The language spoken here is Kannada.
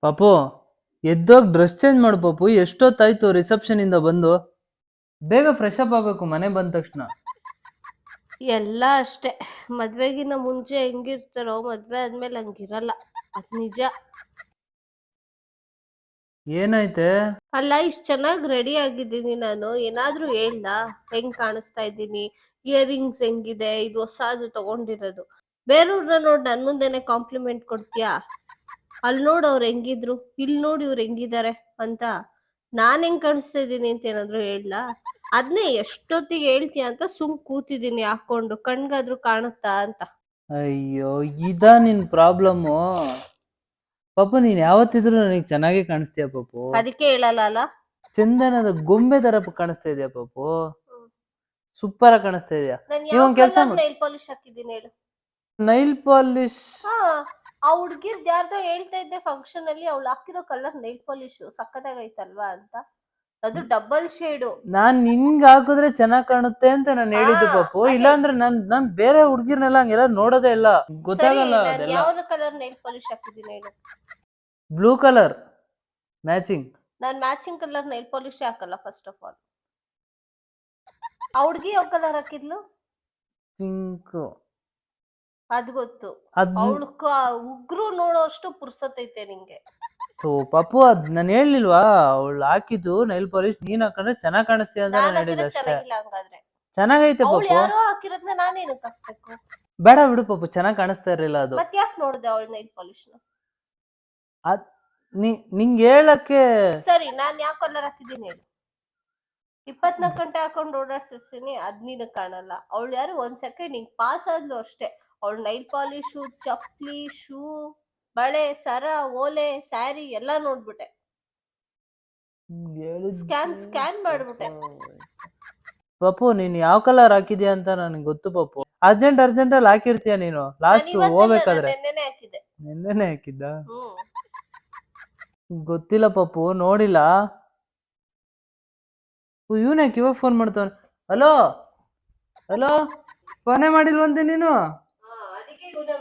ಪಾಪು ಎದ್ದೋಗ್ ಡ್ರೆಸ್ ಚೇಂಜ್ ಮಾಡು ಪಾಪು. ಎಷ್ಟೊತ್ತಾಯ್ತು ರಿಸೆಪ್ಷನ್ ಇಂದ ಬಂದು. ಬೇಗ ಫ್ರೆಶ್ ಅಪ್ ಆಗ್ಬೇಕು ಮನೆ ಬಂದ ತಕ್ಷಣ. ಎಲ್ಲ ಅಷ್ಟೇ, ಮದ್ವೆಗಿನ್ನ ಮುಂಚೆ ಹೆಂಗಿರ್ತಾರೋ ಮದ್ವೆ ಆದ್ಮೇಲೆ ಹಂಗಿರಲ್ಲ, ಅದ್ ನಿಜ. ಏನಾಯ್ತೆ? ಅಲ್ಲ, ಇಷ್ಟ್ ಚೆನ್ನಾಗ್ ರೆಡಿ ಆಗಿದ್ದೀನಿ ನಾನು, ಏನಾದ್ರೂ ಹೇಳ್ದಾ ಹೆಂಗ್ ಕಾಣಿಸ್ತಾ ಇದ್ದೀನಿ, ಇಯರಿಂಗ್ಸ್ ಹೆಂಗಿದೆ, ಇದು ಹೊಸಾದು ತಗೊಂಡಿರೋದು. ಬೇರೆಯವ್ರನ್ನ ನೋಡ್ ನನ್ ಮುಂದೆನೆ ಕಾಂಪ್ಲಿಮೆಂಟ್ ಕೊಡ್ತೀಯಾ? ಅಲ್ಲಿ ನೋಡ್ ಅವ್ರು ಹೆಂಗಿದ್ರು, ಇಲ್ಲಿ ನೋಡಿ ಇವ್ರು ಹೆಂಗಿದ್ದಾರೆ ಅಂತ. ನಾನ್ ಹೆಂಗ್ ಕಾಣಿಸ್ತಾ ಇದ್ದೀನಿ ಅಂತ ಏನಾದ್ರು ಹೇಳ್ಲಾ? ಅದ್ನೇ ಎಷ್ಟೊತ್ತಿಗೆ ಹೇಳ್ತೀಯ ಅಂತ ಸುಮ್ ಕೂತಿದ್ದೀನಿ ಹಾಕೊಂಡು, ಕಣ್ಗಾದ್ರೂ ಕಾಣುತ್ತಾ ಅಂತ. ಅಯ್ಯೋ, ಇದಾ ನಿನ್ ಪ್ರಾಬ್ಲಮ್ಮು? ಪಾಪು ನೀನ್ ಯಾವತ್ತಿದ್ರು ನನಗೆ ಚೆನ್ನಾಗಿ ಕಾಣಿಸ್ತೀಯ ಪಾಪು. ಅದಕ್ಕೆ ಹೇಳಲ್ಲ ಅಲ್ಲ. ಚಂದನದ ಗೊಂಬೆ ತರ ಕಾಣಿಸ್ತಾ ಇದೆಯಾ ಪಾಪು. ಸೂಪರ್ ಆಗಿ ಕಾಣಿಸ್ತಾ ಇದೆಯಾ. ನಾನು ನೀವ್ ಯಾವ ಒಂದ್ ಕೆಲ್ಸ ಕಲರ್ ನೈಲ್ ಪಾಲಿಶ್ ಹಾಕಿದ್ದೀನಿ ಹೇಳು? Nail polish? ಹಾ, ಆ ಹುಡ್ಗಿರ್ದ್ ಯಾರ್ದೋ ಹೇಳ್ತಾ ಇದ್ದೆ ಫಂಕ್ಷನ್ ಅಲ್ಲಿ, ಅವಳು ಹಾಕಿರೋ ಕಲರ್ ನೈಲ್ ಪಾಲಿಶ್ ಸಕ್ಕತ್ತಾಗೈತಲ್ವಾ ಅಂತ. ಅದು ಡಬಲ್ ಶೇಡು. ನಾನ್ ನಿನ್ಗ್ ಹಾಕಿದ್ರೆ ಚೆನ್ನಾಗ್ ಕಾಣುತ್ತೆ ಅಂತ ನಾನು ಹೇಳಿದ್ದು ಪಾಪು. ಅದೇ. ಇಲ್ಲಾಂದ್ರೆ ನಾನ್ ಬೇರೆ ಹುಡ್ಗಿರ್ನೆಲ್ಲ ಹಂಗೆಲ್ಲ ನೋಡೋದೇ ಇಲ್ಲ, ಗೊತ್ತಾಗಲ್ಲ ನಾನು ಅದೆಲ್ಲ. ಯಾವ ಕಲರ್ ನೈಲ್ ಪಾಲಿಶ್ ಹಾಕಿದ್ದೀನಿ ಹೇಳು? Blue colour matching. ನಾನ್ ಮ್ಯಾಚಿಂಗ್ ಕಲರ್ ನೈಲ್ ಪಾಲಿಶ್ ಹಾಕಲ್ಲ ಫಸ್ಟ್ ಆಫ್ ಆಲ್. ಆ ಹುಡ್ಗಿ ಯಾವ ಕಲರ್ ಹಾಕಿದ್ಲು? ಪಿಂಕ್. ಅದ್ ಗೊತ್ತು. ಅದ್ ಅವಳು ಉಗ್ರು ನೋಡೋ ಅಷ್ಟು ಪುರ್ಸತೈತೆ ನಿಂಗೆ. ಪಾಪು ಅದ್ ನಾನು ಹೇಳಿಲ್ವಾ, ಅವಳು ಹಾಕಿದ್ದು ನೈಲ್ ಪಾಲಿಶ್ ನೀನ್ ಹಾಕೊಂಡ್ರೆ ಚೆನ್ನಾಗ್ ಕಾಣಿಸ್ತೀಯ ಅಂತ ನಾನು ಹೇಳಿದೆ ಅಷ್ಟೇ. ಚೆನ್ನಾಗಿಲ್ಲ ಹಂಗಾದ್ರೆ. ಚೆನ್ನಾಗೈತೆ ಅವಳು ಪಾಪು. ಯಾರೋ ಹಾಕಿರೋದ್ನ ನಾನೇನಕ್ಕೆ ಹಾಕ್ಬೇಕು? ಬೇಡ ಬಿಡು ಪಾಪು, ಚೆನ್ನಾಗ್ ಕಾಣಿಸ್ತಾ ಇರ್ಲಿಲ್ಲ ಅದು. ಮತ್ ಯಾಕೆ ನೋಡ್ದೆ ಅವಳ ನೈಲ್ ಪಾಲಿಶ್ ನ? ಅದ್ ನಿಂಗೆ ಹೇಳಕ್ಕೆ. ಸರಿ, ನಾನ್ ಯಾವ ಕಲರ್ ಹಾಕಿದ್ದೀನಿ ಹೇಳು? 24 ಗಂಟೆ ಹಾಕೊಂಡು ಓಡಾಡ್ಸಿರ್ತೀನಿ, ಅದ್ ನೀನಕ್ ಕಾಣಲ್ಲ. ಅವಳು ಯಾರು ಒಂದ್ ಸೆಕೆಂಡ್ ಹಿಂಗ್ ಪಾಸ್ ಆದ್ಲು ಅಷ್ಟೇ, ಅವಳು ನೈಲ್ ಪಾಲಿಶು, ಚಪ್ಲಿ, ಶೂ, ಬಳೆ, ಸರ, ಓಲೆ, ಸ್ಯಾರಿ ಎಲ್ಲಾ ನೋಡ್ಬಿಟ್ಟೆ. ಸ್ಕ್ಯಾನ್ ಮಾಡ್ಬಿಟ್ಟೆ. ಪಾಪು ನೀನ್ ಯಾವ ಕಲರ್ ಹಾಕಿದ್ಯಾ ಅಂತ ನನ್ಗೆ ಗೊತ್ತು ಪಾಪು. ಅರ್ಜೆಂಟ್ ಅಲ್ಲಿ ಹಾಕಿರ್ತೀಯ ನೀನು, ಲಾಸ್ಟ್ ಹೋಗ್ಬೇಕಾದ್ರೆ. ನೆನ್ನೆನೆ ಹಾಕಿದ್ದೆ. ನಿನ್ನೆನೆ ಹಾಕಿದ್ದ? ಗೊತ್ತಿಲ್ಲ ಪಾಪು, ನೋಡಿಲ್ಲ. ಇವನ್ ಯಾಕೆ ಇವಾಗ ಫೋನ್ ಮಾಡ್ತಾನೆ? ಹಲೋ ಹಲೋ, ಫೋನೇ ಮಾಡಿಲ್ವಂತೆ ನೀನು? ಅದಕ್ಕೆ ಇವನೇ